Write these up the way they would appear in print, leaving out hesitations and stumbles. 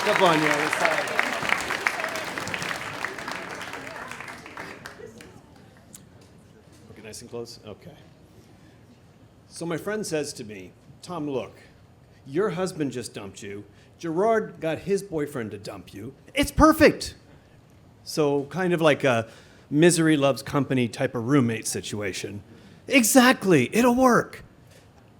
back up on you on the side. Okay, nice and close? Okay. So my friend says to me, Tom, look, your husband just dumped you. Gerard got his boyfriend to dump you. It's perfect. So kind of like a misery loves company type of roommate situation. Exactly, it'll work.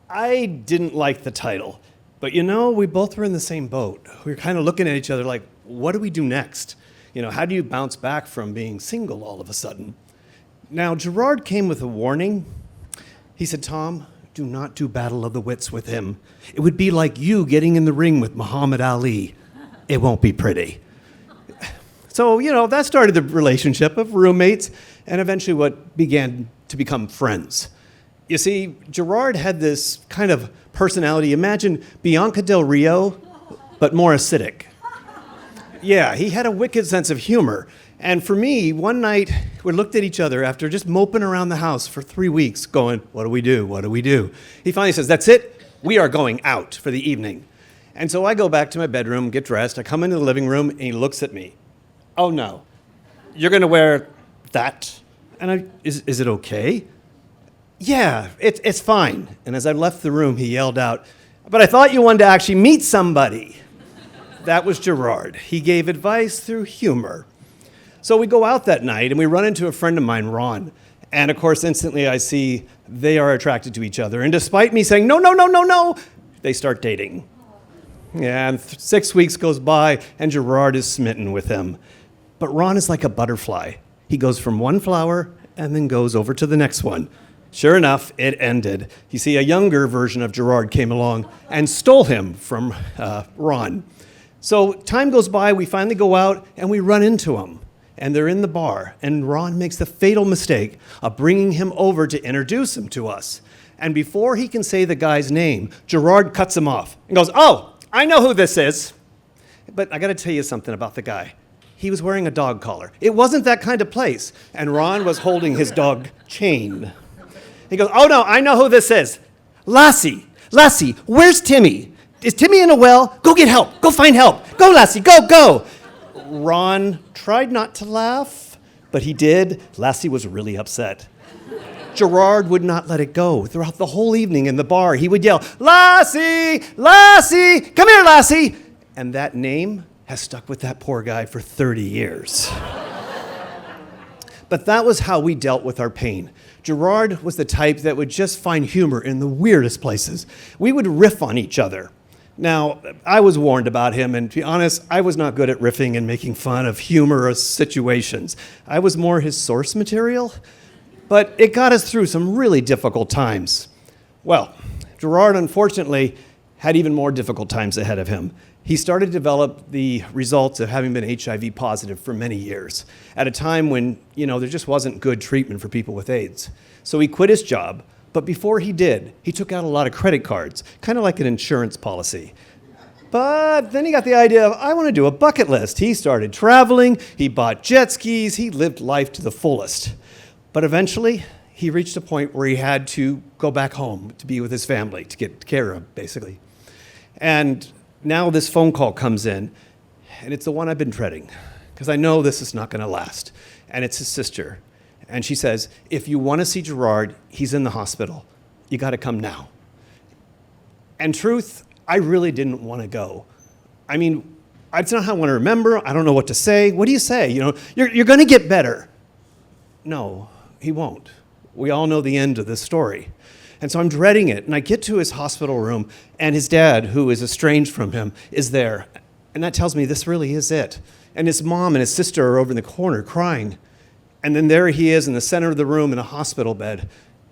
I didn't like the title, but we both were in the same boat. We were kind of looking at each other like, what do we do next? How do you bounce back from being single all of a sudden? Now, Gerard came with a warning. He said, Tom, do not do Battle of the Wits with him. It would be like you getting in the ring with Muhammad Ali. It won't be pretty. So, that started the relationship of roommates and eventually what began to become friends. You see, Gerard had this kind of personality. Imagine Bianca Del Rio, but more acidic. Yeah, he had a wicked sense of humor. And for me, one night, we looked at each other after just moping around the house for 3 weeks going, what do we do? What do we do? He finally says, that's it. We are going out for the evening. And so I go back to my bedroom, get dressed. I come into the living room, and he looks at me. Oh, no. You're going to wear that? And is it okay? Yeah, it's fine. And as I left the room, he yelled out, but I thought you wanted to actually meet somebody. That was Gerard. He gave advice through humor. So we go out that night, and we run into a friend of mine, Ron. And, of course, instantly I see they are attracted to each other. And despite me saying, no, they start dating. Yeah, and 6 weeks goes by, and Gerard is smitten with him. But Ron is like a butterfly. He goes from one flower and then goes over to the next one. Sure enough, it ended. You see, a younger version of Gerard came along and stole him from Ron. So time goes by, we finally go out, and we run into him. And they're in the bar, and Ron makes the fatal mistake of bringing him over to introduce him to us. And before he can say the guy's name, Gerard cuts him off and goes, oh, I know who this is. But I got to tell you something about the guy. He was wearing a dog collar. It wasn't that kind of place. And Ron was holding his dog chain. He goes, oh, no, I know who this is. Lassie, where's Timmy? Is Timmy in a well? Go get help. Go find help. Go, Lassie, go. Ron tried not to laugh, but he did. Lassie was really upset. Gerard would not let it go. Throughout the whole evening in the bar, he would yell, Lassie, come here, Lassie. And that name has stuck with that poor guy for 30 years. But that was how we dealt with our pain. Gerard was the type that would just find humor in the weirdest places. We would riff on each other. Now, I was warned about him, and to be honest, I was not good at riffing and making fun of humorous situations. I was more his source material, but it got us through some really difficult times. Well, Gerard, unfortunately, had even more difficult times ahead of him. He started to develop the results of having been HIV positive for many years, at a time when, there just wasn't good treatment for people with AIDS. So he quit his job, but before he did, he took out a lot of credit cards, kind of like an insurance policy. But then he got the idea of, I want to do a bucket list. He started traveling, he bought jet skis, he lived life to the fullest. But eventually, he reached a point where he had to go back home to be with his family, to get care of, basically. And now this phone call comes in, and it's the one I've been dreading, because I know this is not going to last. And it's his sister. And she says, if you want to see Gerard, he's in the hospital. You got to come now. And truth, I really didn't want to go. I mean, it's not how I want to remember. I don't know what to say. What do you say? You're going to get better. No, he won't. We all know the end of this story. And so I'm dreading it. And I get to his hospital room, and his dad, who is estranged from him, is there. And that tells me this really is it. And his mom and his sister are over in the corner crying. And then there he is in the center of the room in a hospital bed.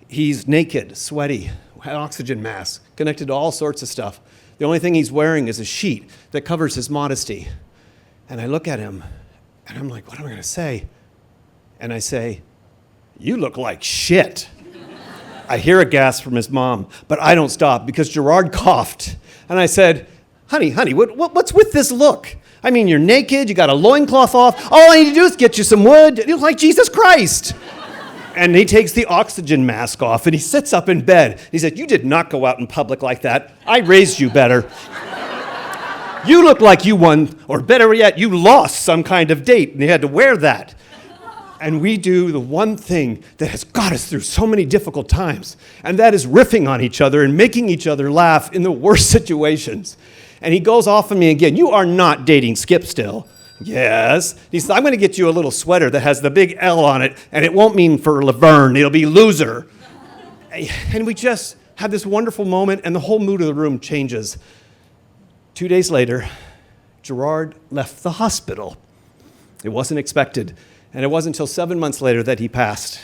He's naked, sweaty, had oxygen mask, connected to all sorts of stuff. The only thing he's wearing is a sheet that covers his modesty. And I look at him, and I'm like, what am I going to say? And I say, you look like shit. I hear a gasp from his mom, but I don't stop because Gerard coughed. And I said, honey, what's with this look? I mean, you're naked, you got a loincloth off. All I need to do is get you some wood. You look like Jesus Christ. And he takes the oxygen mask off, and he sits up in bed. He said, you did not go out in public like that. I raised you better. You look like you won, or better yet, you lost some kind of date, and you had to wear that. And we do the one thing that has got us through so many difficult times, and that is riffing on each other and making each other laugh in the worst situations. And he goes off on me again. You are not dating Skip still. Yes. He says, I'm going to get you a little sweater that has the big L on it, and it won't mean for Laverne. It'll be loser. And we just have this wonderful moment, and the whole mood of the room changes. 2 days later, Gerard left the hospital. It wasn't expected, and it wasn't until 7 months later that he passed.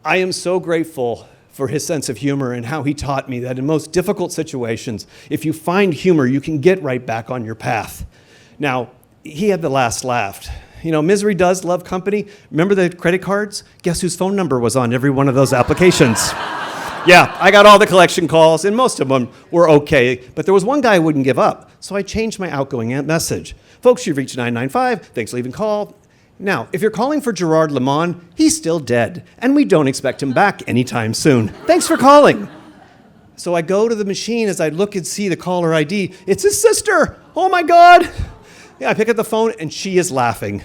I am so grateful for his sense of humor and how he taught me that in most difficult situations, if you find humor, you can get right back on your path. Now, he had the last laugh. You know, misery does love company. Remember the credit cards? Guess whose phone number was on every one of those applications? Yeah, I got all the collection calls, and most of them were okay, but there was one guy who wouldn't give up, so I changed my outgoing message. Folks, you've reached 995. Thanks for leaving call. Now, if you're calling for Gerard Lemon, he's still dead, and we don't expect him back anytime soon. Thanks for calling. So I go to the machine as I look and see the caller ID. It's his sister. Oh, my God. Yeah, I pick up the phone, and she is laughing.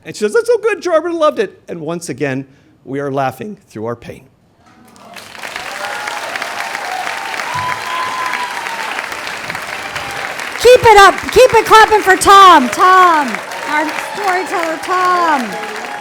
And she says, that's so good. Gerard would have loved it. And once again, we are laughing through our pain. Keep it up. Keep it clapping for Tom. Tom, our storyteller, Tom.